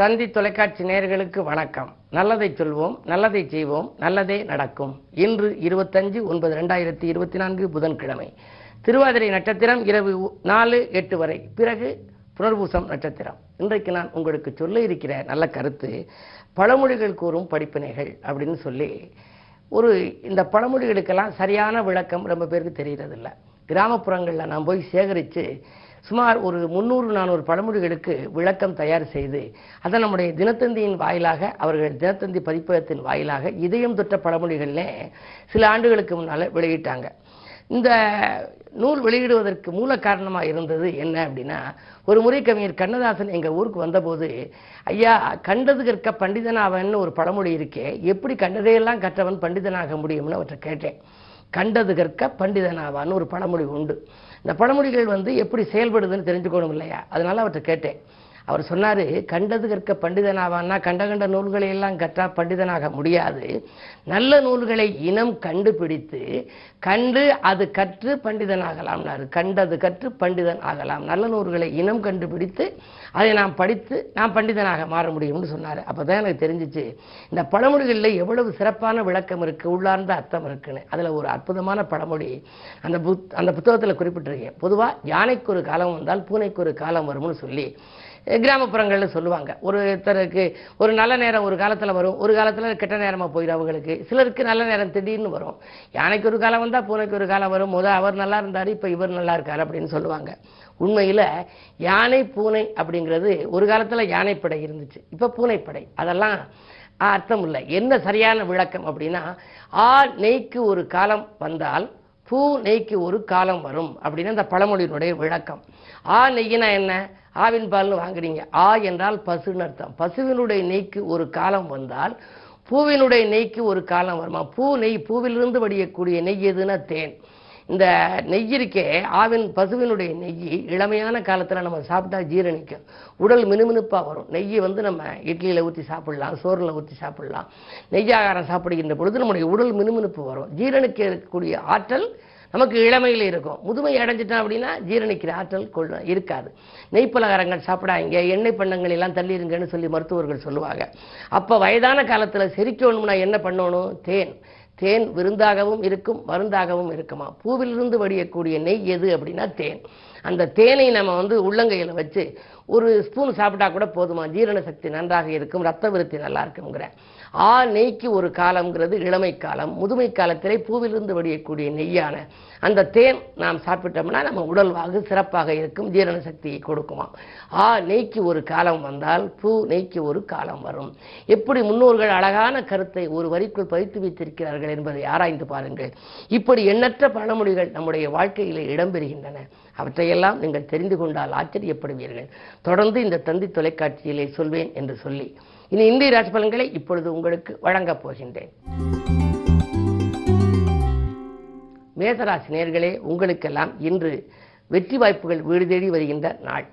தந்தி தொலைக்காட்சி நேயர்களுக்கு வணக்கம். நல்லதை சொல்வோம், நல்லதை செய்வோம், நல்லதே நடக்கும். இன்று 25/9/2024 புதன்கிழமை. திருவாதிரை நட்சத்திரம் இரவு 4:08 வரை, பிறகு புனர்பூசம் நட்சத்திரம். இன்றைக்கு நான் உங்களுக்கு சொல்ல இருக்கிற நல்ல கருத்து பழமொழிகள் கூறும் படிப்பினைகள் அப்படின்னு சொல்லி இந்த பழமொழிகளுக்கெல்லாம் சரியான விளக்கம் ரொம்ப பேருக்கு தெரியறதில்லை. கிராமப்புறங்களில் நான் போய் சேகரித்து சுமார் ஒரு 300-400 பழமொழிகளுக்கு விளக்கம் தயார் செய்து அதை நம்முடைய தினத்தந்தியின் வாயிலாக, அவர்கள் தினத்தந்தி பதிப்பகத்தின் வாயிலாக இதயம் தொட்ட பழமொழிகள்னே சில ஆண்டுகளுக்கு முன்னால் வெளியிட்டாங்க. இந்த நூல் வெளியிடுவதற்கு மூல காரணமாக இருந்தது என்ன அப்படின்னா, ஒரு முறை கவிஞர் கண்ணதாசன் எங்கள் ஊருக்கு வந்தபோது, ஐயா கண்டது கற்க பண்டிதனாவன்னு ஒரு பழமொழி இருக்கே, எப்படி கண்டதையெல்லாம் கற்றவன் பண்டிதனாக முடியும்னு அவற்றை கேட்டேன். கண்டது கற்க பண்டிதனாவான்னு ஒரு பழமொழி உண்டு. இந்த பழமொழிகள் எப்படி செயல்படுதுன்னு தெரிஞ்சுக்கணும் இல்லையா, அதனால அவற்றை கேட்டேன். அவர் சொன்னார், கண்டது கற்க பண்டிதனாவான்னா கண்ட நூல்களை எல்லாம் கற்றா பண்டிதனாக முடியாது. நல்ல நூல்களை இனம் கண்டுபிடித்து கண்டு அது கற்று பண்டிதனாகலாம்னாரு. கண்டது கற்று பண்டிதன் ஆகலாம். நல்ல நூல்களை இனம் கண்டுபிடித்து அதை நாம் படித்து நாம் பண்டிதனாக மாற முடியும்னு சொன்னார். அப்போதான் எனக்கு தெரிஞ்சிச்சு இந்த பழமொழிகளில் எவ்வளவு சிறப்பான விளக்கம் இருக்குது, உள்ளார்ந்த அர்த்தம் இருக்குன்னு. அதில் ஒரு அற்புதமான பழமொழி அந்த புத்தகத்தில் குறிப்பிட்டிருக்கேன். பொதுவாக யானைக்கு ஒரு காலம் வந்தால் பூனைக்கு ஒரு காலம் வரும்னு சொல்லி கிராமப்புறங்களில் சொல்லுவாங்க. ஒருத்தருக்கு ஒரு நல்ல நேரம் ஒரு காலத்தில் வரும், ஒரு காலத்தில் கெட்ட நேரமாக போயிடும். அவங்களுக்கு சிலருக்கு நல்ல நேரம் திடீர்னு வரும். யானைக்கு ஒரு காலம் வந்தால் பூனைக்கு ஒரு காலம் வரும். அவர் நல்லா இருந்தார், இப்போ இவர் நல்லா இருக்கார் அப்படின்னு சொல்லுவாங்க. உண்மையில் யானை பூனை அப்படிங்கிறது ஒரு காலத்தில் யானைப்படை இருந்துச்சு, இப்போ பூனைப்படை. அதெல்லாம் அர்த்தம் இல்லை. என்ன சரியான விளக்கம் அப்படின்னா, நெய்க்கு ஒரு காலம் வந்தால் பூ நெய்க்கு ஒரு காலம் வரும் அப்படின்னு அந்த பழமொழியினுடைய விளக்கம். நெய்யினா என்ன? ஆவின் பால்னு வாங்குறீங்க. என்றால் பசுன்னு அர்த்தம். பசுவினுடைய நெய்க்கு ஒரு காலம் வந்தால் பூவினுடைய நெய்க்கு ஒரு காலம் வருமா? பூவிலிருந்து வடியக்கூடிய நெய் எதுன்னா தேன். இந்த நெய் இருக்கே, பசுவினுடைய நெய் இளமையான காலத்தில் நம்ம சாப்பிட்டா ஜீரணிக்கும், உடல் மினுமினுப்பாக வரும். நெய்யை நம்ம இட்லியில் ஊற்றி சாப்பிடலாம், சோறில் ஊற்றி சாப்பிடலாம். நெய்யாகாரம் சாப்பிடுகின்ற பொழுது நம்முடைய உடல் மினுமினுப்பு வரும். ஜீரணிக்கக்கூடிய ஆற்றல் நமக்கு இளமையில் இருக்கும். முதுமை அடைஞ்சிட்டோம் அப்படின்னா ஜீரணிக்கிற ஆற்றல் இருக்காது. நெய் பலகாரங்கள் சாப்பிடாங்க, எண்ணெய் பண்டங்கள் எல்லாம் தள்ளிருங்கன்னு சொல்லி மருத்துவர்கள் சொல்லுவாங்க. அப்போ வயதான காலத்தில் செரிக்கணும்னா என்ன பண்ணணும்? தேன் விருந்தாகவும் இருக்கும், மருந்தாகவும் இருக்குமா. பூவிலிருந்து வடியக்கூடிய நெய் எது அப்படின்னா தேன். அந்த தேனை நம்ம உள்ளங்கையில் வச்சு ஒரு ஸ்பூன் சாப்பிட்டா கூட போதுமா, ஜீரண சக்தி நன்றாக இருக்கும், ரத்த விருத்தி நல்லா இருக்குங்கிற. நெய்க்கு ஒரு காலம்ங்கிறது இளமை காலம். முதுமை காலத்திலே பூவிலிருந்து வடியக்கூடிய நெய்யான அந்த தேன் நாம் சாப்பிட்டோம்னா நம்ம உடல்வாகு சிறப்பாக இருக்கும், ஜீரண சக்தியை கொடுக்குமா. நெய்க்கு ஒரு காலம் வந்தால் பூ நெய்க்கு ஒரு காலம் வரும். எப்படி முன்னோர்கள் அழகான கருத்தை ஒரு வரிக்குள் பதித்து வைத்திருக்கிறார்கள் என்பதை ஆராய்ந்து பாருங்கள். இப்படி எண்ணற்ற பழமொழிகள் நம்முடைய வாழ்க்கையிலே இடம்பெறுகின்றன. அவற்றையெல்லாம் நீங்கள் தெரிந்து கொண்டால் ஆச்சரியப்படுவீர்கள். தொடர்ந்து இந்த தந்தி தொலைக்காட்சியிலே சொல்வேன் என்று சொல்லி இனி இந்திய ராசி பலன்களை இப்பொழுது உங்களுக்கு வழங்கப் போகின்றேன். மேசராசி நேயர்களே, உங்களுக்கெல்லாம் இன்று வெற்றி வாய்ப்புகள் வீடு தேடி வருகின்ற நாள்.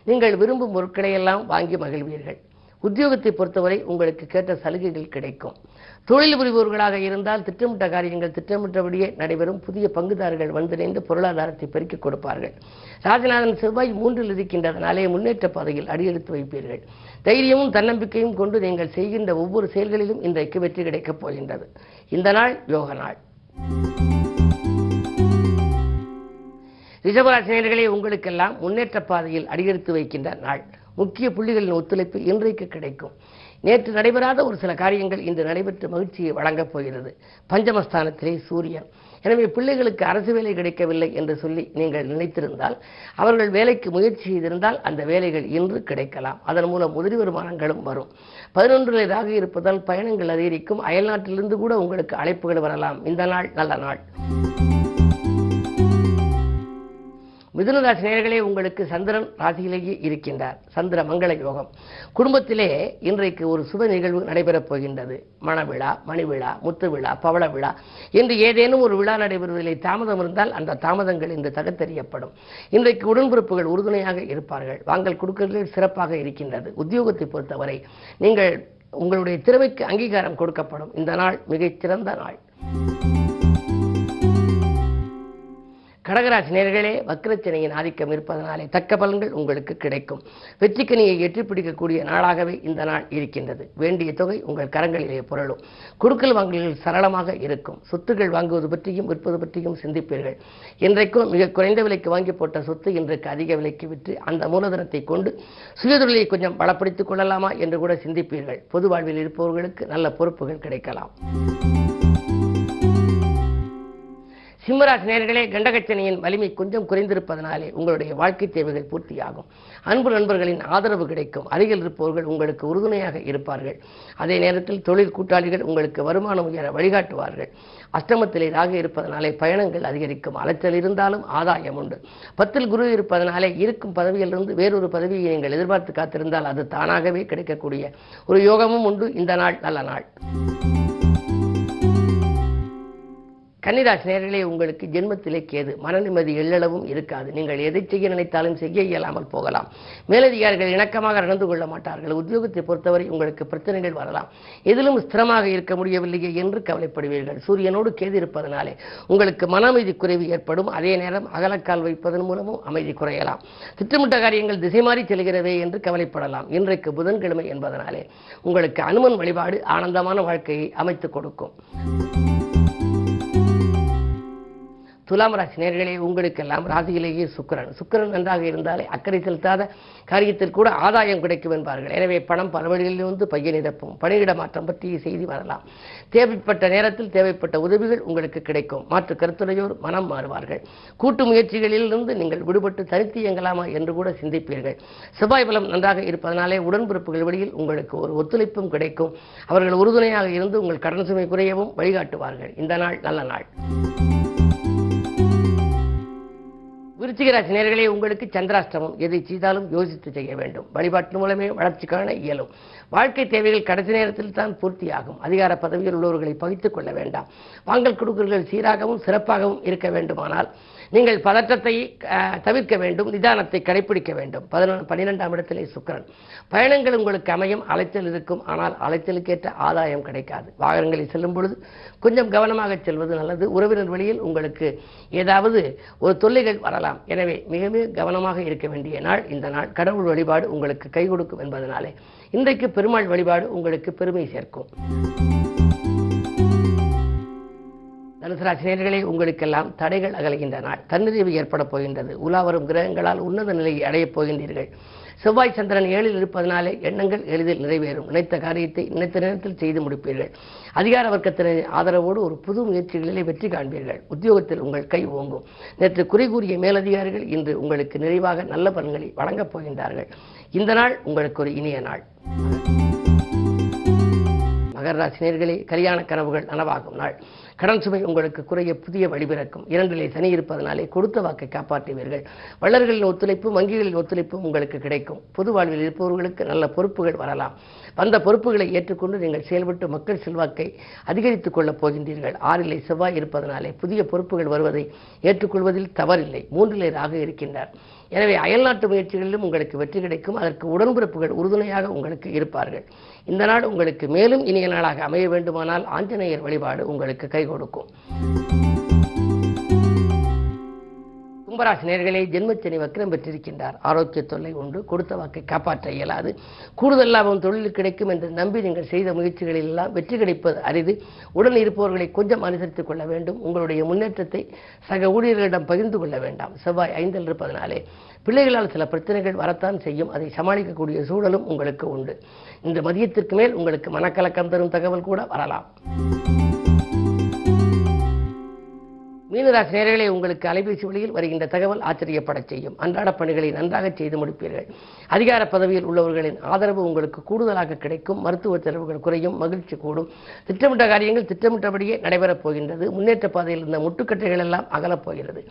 நீங்கள் விரும்பும் பொருட்களை எல்லாம் வாங்கி மகிழ்வீர்கள். உத்தியோகத்தை பொறுத்தவரை உங்களுக்கு கேட்ட சலுகைகள் கிடைக்கும். தொழில் புரிபவர்களாக இருந்தால் திட்டமிட்ட காரியங்கள் திட்டமிட்டபடியே நடைபெறும். புதிய பங்குதாரர்கள் வந்திணைந்து பொருளாதாரத்தை பெருக்கிக் கொடுப்பார்கள். ராஜநாதன் செவ்வாய் 3இல் இருக்கின்றதனாலே முன்னேற்ற பாதையில் அடியெடுத்து வைப்பீர்கள். தைரியமும் தன்னம்பிக்கையும் கொண்டு நீங்கள் செய்கின்ற ஒவ்வொரு செயல்களிலும் இன்றைக்கு வெற்றி கிடைக்கப் போகின்றது. இந்த நாள் யோக நாள். ரிஷபராசினியர்களே, உங்களுக்கெல்லாம் முன்னேற்ற பாதையில் அடியெடுத்து வைக்கின்ற நாள். முக்கிய புள்ளிகளின் ஒத்துழைப்பு இன்றைக்கு கிடைக்கும். நேற்று நடைபெறாத ஒரு சில காரியங்கள் இன்று நடைபெற்று மகிழ்ச்சியை வழங்கப் போகிறது. பஞ்சமஸ்தானத்திலே சூரியன். எனவே பிள்ளைகளுக்கு அரசு வேலை கிடைக்கவில்லை என்று சொல்லி நீங்கள் நினைத்திருந்தால், அவர்கள் வேலைக்கு முயற்சி செய்திருந்தால் அந்த வேலைகள் இன்று கிடைக்கலாம். அதன் மூலம் உதிரி வருமானங்களும் வரும். 11 ராகு இருப்பதால் பயணங்கள் அதிகரிக்கும். அயல்நாட்டிலிருந்து கூட உங்களுக்கு அழைப்புகள் வரலாம். இந்த நாள் நல்ல நாள். மிதுன ராசி நேயர்களே, உங்களுக்கு சந்திரன் ராசியிலேயே இருக்கின்றார். சந்திர மங்கள யோகம். குடும்பத்திலே இன்றைக்கு ஒரு சுப நிகழ்வு நடைபெறப் போகின்றது. மணவிழா, மணிவிழா, முத்து விழா, பவள விழா என்று ஏதேனும் ஒரு விழா நடைபெறுவதிலே தாமதம் இருந்தால் அந்த தாமதங்கள் இன்று தகர்த்தெறியப்படும். இன்றைக்கு உடன்பிறப்புகள் உறுதுணையாக இருப்பார்கள். வாங்கல் கொடுக்கல்கள் சிறப்பாக இருக்கின்றது. உத்தியோகத்தை பொறுத்தவரை நீங்கள் உங்களுடைய திறமைக்கு அங்கீகாரம் கொடுக்கப்படும். இந்த நாள் மிகச்சிறந்த நாள். கடகராசி நேயர்களே, வக்ரச்சனையின் ஆதிக்கம் இருப்பதனாலே தக்க பலன்கள் உங்களுக்கு கிடைக்கும். வெற்றிக்கனியை எற்றி பிடிக்கக்கூடிய நாளாகவே இந்த நாள் இருக்கின்றது. வேண்டிய தொகை உங்கள் கரங்களிலே புரளும். குடுக்கல் வாங்கல்கள் சரளமாக இருக்கும். சொத்துக்கள் வாங்குவது பற்றியும் விற்பது பற்றியும் சிந்திப்பீர்கள். இன்றைக்கும் மிக குறைந்த விலைக்கு வாங்கி போட்ட சொத்து இன்றைக்கு அதிக விலைக்கு விற்று அந்த மூலதனத்தை கொண்டு சுயதொழிலை கொஞ்சம் பலப்படுத்திக் கொள்ளலாமா என்று கூட சிந்திப்பீர்கள். பொது வாழ்வில் இருப்பவர்களுக்கு நல்ல பொறுப்புகள் கிடைக்கலாம். சிம்மராசி நேயர்களே, கண்டகச்சனையின் வலிமை கொஞ்சம் குறைந்திருப்பதனாலே உங்களுடைய வாழ்க்கை தேவைகள் பூர்த்தியாகும். அன்பு நண்பர்களின் ஆதரவு கிடைக்கும். அருகில் இருப்பவர்கள் உங்களுக்கு உறுதுணையாக இருப்பார்கள். அதே நேரத்தில் தொழில் கூட்டாளிகள் உங்களுக்கு வருமானம் உயர வழிகாட்டுவார்கள். அஷ்டமத்திலே ராகு இருப்பதனாலே பயணங்கள் அதிகரிக்கும். அலைச்சல் இருந்தாலும் ஆதாயம் உண்டு. 10ல் குரு இருப்பதனாலே இருக்கும் பதவியிலிருந்து வேறொரு பதவியை நீங்கள் எதிர்பார்த்து காத்திருந்தால் அது தானாகவே கிடைக்கக்கூடிய ஒரு யோகமும் உண்டு. இந்த நாள் நல்ல நாள். கன்னிராசி நேயர்களே, உங்களுக்கு ஜென்மத்திலே கேது. மன நிம்மதி எள்ளளவும் இருக்காது. நீங்கள் எதை செய்ய நினைத்தாலும் செய்ய இயலாமல் போகலாம். மேலதிகாரிகள் இணக்கமாக நடந்து கொள்ள மாட்டார்கள். உத்தியோகத்தை பொறுத்தவரை உங்களுக்கு பிரச்சனைகள் வரலாம். எதிலும் ஸ்திரமாக இருக்க முடியவில்லையே என்று கவலைப்படுவீர்கள். சூரியனோடு கேது இருப்பதனாலே உங்களுக்கு மன அமைதி குறைவு ஏற்படும். அதே நேரம் அகலக்கால் வைப்பதன் மூலமும் அமைதி குறையலாம். திட்டமிட்ட காரியங்கள் திசை மாறி செல்கிறதே என்று கவலைப்படலாம். இன்றைக்கு புதன்கிழமை என்பதனாலே உங்களுக்கு அனுமன் வழிபாடு ஆனந்தமான வாழ்க்கையை அமைத்துக் கொடுக்கும். துலாம் ராசி நேயர்களே, உங்களுக்கெல்லாம் ராசியிலேயே சுக்கிரன் நன்றாக இருந்தாலே அக்கறை செலுத்தாத காரியத்தில் கூட ஆதாயம் கிடைக்கும் என்பார்கள். எனவே பணம் பல வழிகளிலிருந்து பைய நிரப்பும். பணியிட மாற்றம் பற்றிய செய்தி வரலாம். தேவைப்பட்ட நேரத்தில் தேவைப்பட்ட உதவிகள் உங்களுக்கு கிடைக்கும். மாற்று கருத்துடையோர் மனம் மாறுவார்கள். கூட்டு முயற்சிகளிலிருந்து நீங்கள் விடுபட்டு தனித்து இயங்கலாமா என்று கூட சிந்திப்பீர்கள். செவ்வாய் பலம் நன்றாக இருப்பதனாலே உடன்பிறப்புகள் வழியில் உங்களுக்கு ஒரு ஒத்துழைப்பும் கிடைக்கும். அவர்கள் உறுதுணையாக இருந்து உங்கள் கடன் சுமை குறையவும் வழிகாட்டுவார்கள். இந்த நாள் நல்ல நாள். விருச்சிக ராசி நேயர்களே, உங்களுக்கு சந்திராஷ்டமம். எதை செய்தாலும் யோசித்து செய்ய வேண்டும். வழிபாட்டு மூலமே வளர்ச்சி காண இயலும். வாழ்க்கை தேவைகள் கடைசி நேரத்தில் தான் பூர்த்தியாகும். அதிகார பதவியில் உள்ளவர்களை பகித்துக் கொள்ள வேண்டாம். வாங்கல் கொடுக்கல்கள் சீராகவும் சிறப்பாகவும் இருக்க வேண்டுமானால் நீங்கள் பதற்றத்தை தவிர்க்க வேண்டும். நிதானத்தை கடைபிடிக்க வேண்டும். 12ஆம் இடத்திலே சுக்கிரன். பயணங்கள் உங்களுக்கு அமையும். அலைச்சல் இருக்கும். ஆனால் அலைச்சலுக்கேற்ற ஆதாயம் கிடைக்காது. வாகனங்களில் செல்லும் பொழுது கொஞ்சம் கவனமாக செல்வது நல்லது. உறவினர் வழியில் உங்களுக்கு ஏதாவது ஒரு தொல்லைகள் வரலாம். எனவே மிக மிக கவனமாக இருக்க வேண்டிய நாள் இந்த நாள். கடவுள் வழிபாடு உங்களுக்கு கை கொடுக்கும் என்பதனாலே இன்றைக்கு பெருமாள் வழிபாடு உங்களுக்கு பெருமை சேர்க்கும். தனுசு ராசி நேயர்களே, உங்களுக்கெல்லாம் தடைகள் அகலுகின்ற நாள். தன்னிறைவு ஏற்பட போகின்றது. உலாவரும் கிரகங்களால் உன்னத நிலையை அடையப் போகின்றீர்கள். செவ்வாய் சந்திரன் 7ல் இருப்பதனாலே எண்ணங்கள் எளிதில் நிறைவேறும். நினைத்த காரியத்தை நினைத்த நேரத்தில் செய்து முடிப்பீர்கள். அதிகார வர்க்கத்தினரின் ஆதரவோடு ஒரு புது முயற்சிகளிலே வெற்றி காண்பீர்கள். உத்தியோகத்தில் உங்கள் கை ஓங்கும். நேற்று குறை கூறிய மேலதிகாரிகள் இன்று உங்களுக்கு நிறைவாக நல்ல பலன்களை வழங்கப் போகின்றார்கள். இந்த நாள் உங்களுக்கு ஒரு இனிய நாள். மகர ராசி நேயர்களே, கல்யாண கனவுகள் நனவாகும் நாள். கடன் சுமை உங்களுக்கு குறைய புதிய வழிபிறக்கும். 2லே சனி இருப்பதனாலே கொடுத்த வாக்கை காப்பாற்றுவீர்கள். வள்ளல்களின் ஒத்துழைப்பும் வங்கிகளின் ஒத்துழைப்பும் உங்களுக்கு கிடைக்கும். பொது வாழ்வில் இருப்பவர்களுக்கு நல்ல பொறுப்புகள் வரலாம். வந்த பொறுப்புகளை ஏற்றுக்கொண்டு நீங்கள் செயல்பட்டு மக்கள் செல்வாக்கை அதிகரித்துக் கொள்ளப் போகின்றீர்கள். 6லே செவ்வாய் இருப்பதனாலே புதிய பொறுப்புகள் வருவதை ஏற்றுக்கொள்வதில் தவறில்லை. 3லே ராகு இருக்கின்றார். எனவே அயல்நாட்டு முயற்சிகளிலும் உங்களுக்கு வெற்றி கிடைக்கும். அதற்கு உடன்பிறப்புகள் உறுதுணையாக உங்களுக்கு இருப்பார்கள். இந்த நாள் உங்களுக்கு மேலும் இனிய நாளாக அமைய வேண்டுமானால் ஆஞ்சநேயர் வழிபாடு உங்களுக்கு கை கொடுக்கும். கும்பராசி நேயர்களே, ஜென்மச்சனி வக்ரம் பெற்றிருக்கின்றார். ஆரோக்கிய தொல்லை உண்டு. கொடுத்த வாக்கை காப்பாற்ற இயலாது. கூடுதல் லாபம் தொழில் கிடைக்கும் என்று நம்பி நீங்கள் செய்த முயற்சிகளில் எல்லாம் வெற்றி கிடைப்பது அரிது. உடன் இருப்பவர்களை கொஞ்சம் அனுசரித்துக் கொள்ள வேண்டும். உங்களுடைய முன்னேற்றத்தை சக ஊழியர்களிடம் பகிர்ந்து கொள்ள வேண்டாம். செவ்வாய் 5ல் இருப்பதனாலே பிள்ளைகளால் சில பிரச்சனைகள் வரத்தான் செய்யும். அதை சமாளிக்கக்கூடிய சூழலும் உங்களுக்கு உண்டு. இந்த மதியத்திற்கு மேல் உங்களுக்கு மனக்கலக்கம் தரும் தகவல் கூட வரலாம். மீனராசி நேயர்களே, உங்களுக்கு அலைபேசி வழியில் வருகின்ற தகவல் ஆச்சரியப்படச் செய்யும். அன்றாட பணிகளை நன்றாக செய்து முடிப்பீர்கள். அதிகார பதவியில் உள்ளவர்களின் ஆதரவு உங்களுக்கு கூடுதலாக கிடைக்கும். மருத்துவ செலவுகள் குறையும். மகிழ்ச்சி கூடும். திட்டமிட்ட காரியங்கள் திட்டமிட்டபடியே நடைபெறப் போகின்றது. முன்னேற்ற பாதையில் இருந்த முட்டுக்கட்டைகள் எல்லாம் அகலப் போகிறது.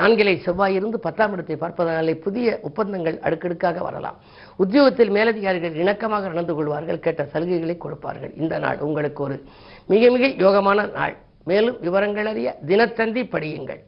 4லே செவ்வாய் இருந்து 10ஆம் இடத்தை பார்ப்பதனாலே புதிய ஒப்பந்தங்கள் அடுக்கடுக்காக வரலாம். உத்தியோகத்தில் மேலதிகாரிகள் இணக்கமாக நடந்து கொள்வார்கள். கேட்ட சலுகைகளை கொடுப்பார்கள். இந்த நாள் உங்களுக்கு ஒரு மிக மிக யோகமான நாள். மேலும் விவரங்கள் அறிய தினத்தந்தி படியுங்கள்.